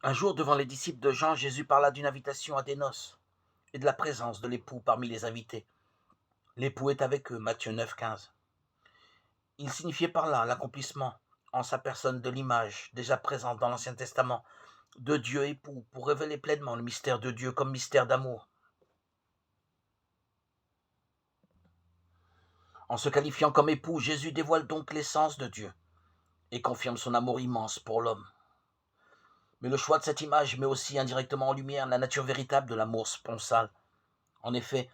Un jour, devant les disciples de Jean, Jésus parla d'une invitation à des noces et de la présence de l'époux parmi les invités. L'époux est avec eux, Matthieu 9,15. Il signifiait par là l'accomplissement, en sa personne, de l'image déjà présente dans l'Ancien Testament, de Dieu époux, pour révéler pleinement le mystère de Dieu comme mystère d'amour. En se qualifiant comme époux, Jésus dévoile donc l'essence de Dieu et confirme son amour immense pour l'homme. Mais le choix de cette image met aussi indirectement en lumière la nature véritable de l'amour sponsal. En effet,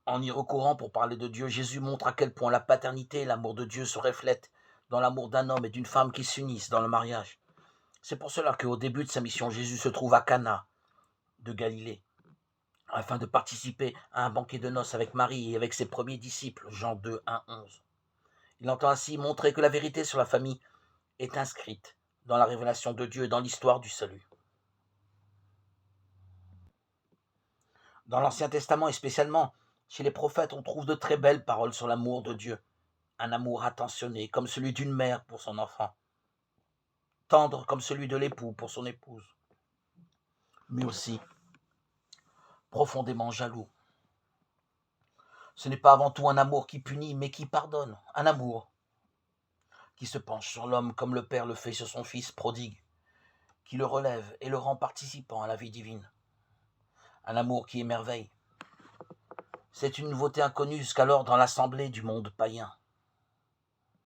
en y recourant pour parler de Dieu, Jésus montre à quel point la paternité et l'amour de Dieu se reflètent dans l'amour d'un homme et d'une femme qui s'unissent dans le mariage. C'est pour cela qu'au début de sa mission, Jésus se trouve à Cana de Galilée, afin de participer à un banquet de noces avec Marie et avec ses premiers disciples, Jean 2, 1, 11. Il entend ainsi montrer que la vérité sur la famille est inscrite dans la révélation de Dieu et dans l'histoire du salut. Dans l'Ancien Testament et spécialement chez les prophètes, on trouve de très belles paroles sur l'amour de Dieu, un amour attentionné comme celui d'une mère pour son enfant, tendre comme celui de l'époux pour son épouse, mais aussi profondément jaloux. Ce n'est pas avant tout un amour qui punit, mais qui pardonne, un amour qui se penche sur l'homme comme le Père le fait sur son Fils prodigue, qui le relève et le rend participant à la vie divine. Un amour qui émerveille. C'est une nouveauté inconnue jusqu'alors dans l'assemblée du monde païen.